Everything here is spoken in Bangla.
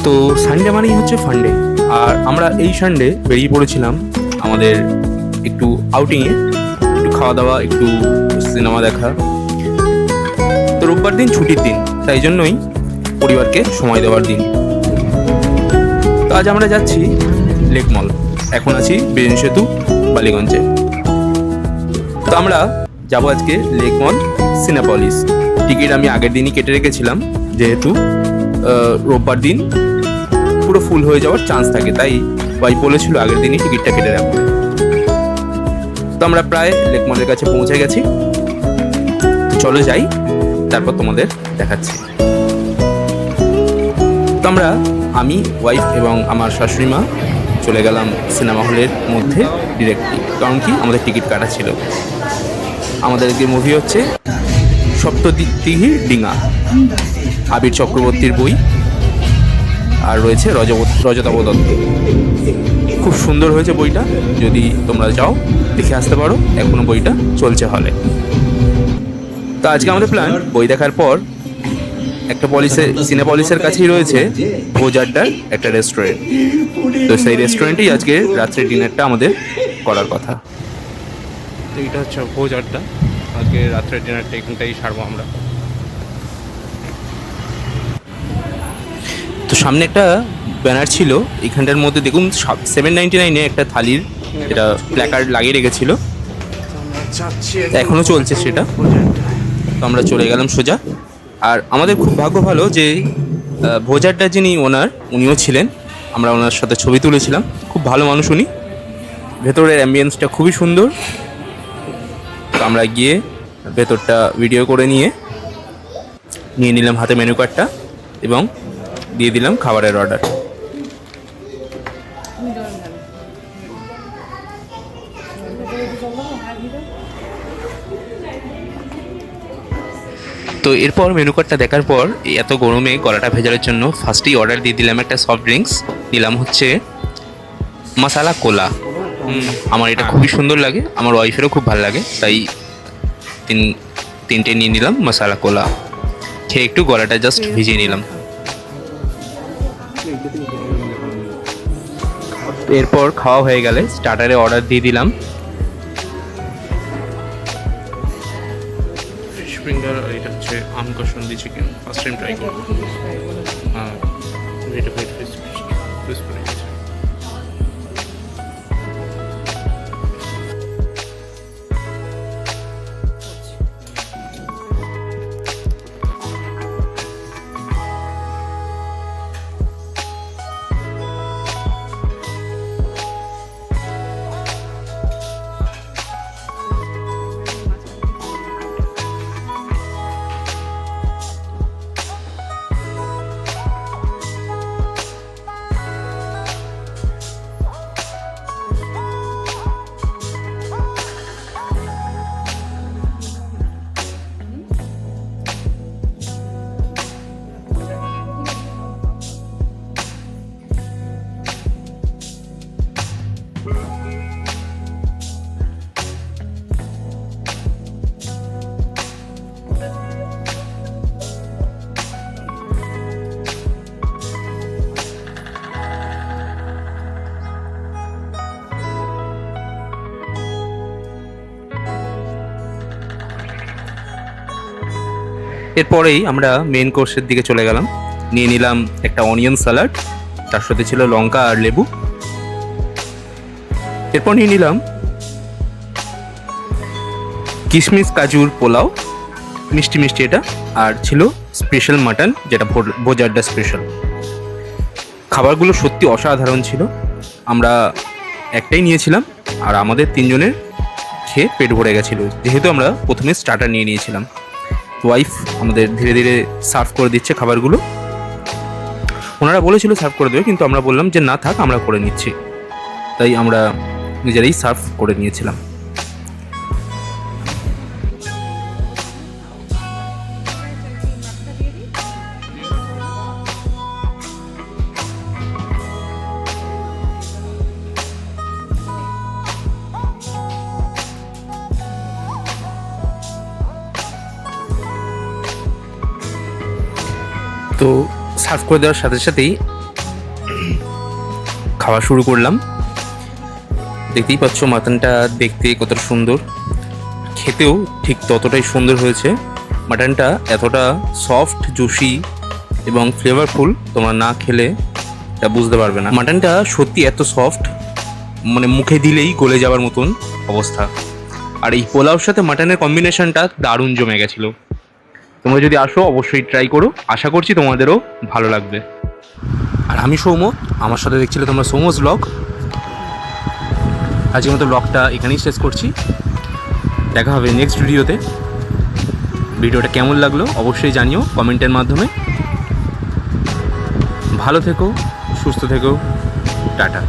তো সানডে মানেই হচ্ছে ফান্ডে, আর আমরা এই সানডে বেরিয়ে পড়েছিলাম আমাদের একটু আউটিংয়ে, একটু খাওয়া দাওয়া, একটু সিনেমা দেখা। তো রোববার দিন ছুটির দিন, তাই জন্যই পরিবারকে সময় দেওয়ার দিন। তো আজ আমরা যাচ্ছি লেক মল। এখন আছি ব্রিজেন সেতু, বালিগঞ্জে। তো আমরা যাবো আজকে লেক মল সিনেপলিস। টিকিট আমি আগের দিনই কেটে রেখেছিলাম, যেহেতু রোববার দিন পুরো ফুল হয়ে যাওয়ার চান্স থাকে, তাই ওয়াইফ বলেছিল আগের দিনই টিকিটটা কেটে রাখতে। তো আমরা প্রায় লেক মলের কাছে পৌঁছে গেছি। চলো যাই, তারপর তোমাদের দেখাচ্ছি। তো আমি, ওয়াইফ এবং আমার শাশুড়ি মা চলে গেলাম সিনেমা হলের মধ্যে ডিরেক্টলি, কারণ কি আমাদের টিকিট কাটা ছিল। আমাদেরকে মুভি হচ্ছে সপ্তদিঘির ডিঙা, আবির চক্রবর্তীর বই, আর রয়েছে রজতাভ দত্ত। খুব সুন্দর হয়েছে বইটা, যদি তোমরা যাও দেখে আসতে পারো, এখনো বইটা চলছে হলে। তো আজকে আমাদের প্ল্যান, বই দেখার পর একটা সিনেপলিসের কাছেই রয়েছে ভোজ আড্ডার একটা রেস্টুরেন্ট। তো সেই রেস্টুরেন্টেই আজকে রাত্রের ডিনারটা আমাদের করার কথা। তো এটা হচ্ছে ভোজ আড্ডা, আজকে রাত্রের ডিনারটা এখানটাই সারবো আমরা। তো সামনে একটা ব্যানার ছিল, এখানটার মধ্যে দেখুন 799 একটা থালির এটা প্ল্যাকার্ড লাগিয়ে রেখেছিল, এখনো চলছে সেটা। তো আমরা চলে গেলাম সোজা। আর আমাদের খুব ভাগ্য ভালো যে ভোজ আড্ডার যিনি ওনার, উনিও ছিলেন। আমরা ওনার সাথে ছবি তুলেছিলাম। খুব ভালো মানুষ উনি, ভেতরের অ্যাম্বিয়েন্সটা খুবই সুন্দর। তো আমরা গিয়ে ভেতরটা ভিডিও করে নিয়ে নিলাম হাতে মেনু কার্ডটা এবং দিয়ে দিলাম খাবারের অর্ডার। তো এরপর মেনু কার্ডটা দেখার পর এত গরমে গলাটা ভেজানোর জন্য ফার্স্টেই অর্ডার দিয়ে দিলাম একটা সফট ড্রিঙ্কস। দিলাম হচ্ছে মশালা কোলা। আমার এটা খুবই সুন্দর লাগে, আমার ওয়াইফেরও খুব ভালো লাগে, তাই তিনটে নিয়ে নিলাম মশালা কোলা। খেয়ে একটু গলাটা জাস্ট ভিজিয়ে নিলাম। এরপর খাওয়া হয়ে গেলে স্টার্টারে অর্ডার দিয়ে দিলাম ফিশ ফিঙ্গার, আর এটা হচ্ছে আমকসন্দি চিকেন। ফার্স্ট টাইম ট্রাই করবো। হ্যাঁ, এটা ফিশ করে গেছে। এরপরেই আমরা মেন কোর্সের দিকে চলে গেলাম। নিয়ে নিলাম একটা অনিয়ন স্যালাড, তার সাথে ছিল লঙ্কা আর লেবু। এরপর নিয়ে নিলাম কিশমিশ কাজুর পোলাও, মিষ্টি মিষ্টি এটা, আর ছিল স্পেশাল মাটন, যেটা ভোজ আড্ডা স্পেশাল। খাবারগুলো সত্যি অসাধারণ ছিল। আমরা একটাই নিয়েছিলাম, আর আমাদের তিনজনের খেয়ে পেট ভরে গেছিলো, যেহেতু আমরা প্রথমে স্টার্টার নিয়ে নিয়েছিলাম। ওয়াইফ আমাদের ধীরে ধীরে সার্ভ করে দিচ্ছে খাবারগুলো। ওনারা বলেছিল সার্ভ করে দেবে, কিন্তু আমরা বললাম যে না থাক, আমরা করে নিচ্ছি। তাই আমরা নিজেরাই সার্ভ করে নিয়েছিলাম। তো সার্ভ করে দেওয়ার সাথে সাথেই খাওয়া শুরু করলাম। দেখতেই পাচ্ছ মাটনটা দেখতে কতটা সুন্দর, খেতেও ঠিক ততটাই সুন্দর হয়েছে। মাটনটা এতটা সফট, জুসি এবং ফ্লেভারফুল, তোমরা না খেলে এটা বুঝতে পারবে না। মাটনটা সত্যি এত সফট, মানে মুখে দিলেই গলে যাওয়ার মতন অবস্থা। আর এই পোলাওর সাথে মাটনের কম্বিনেশনটা দারুণ জমে গেছিলো। তোমরা যদি আসো অবশ্যই ট্রাই করো, আশা করছি তোমাদেরও ভালো লাগবে। আর আমি সৌম্য, আমার সাথে দেখছিলে তোমরা সৌম্যস ব্লগ। আজকের মতো ব্লগটা এখানেই শেষ করছি, দেখা হবে নেক্সট ভিডিওতে। ভিডিওটা কেমন লাগলো অবশ্যই জানিও কমেন্টের মাধ্যমে। ভালো থেকো, সুস্থ থেকো, টাটা।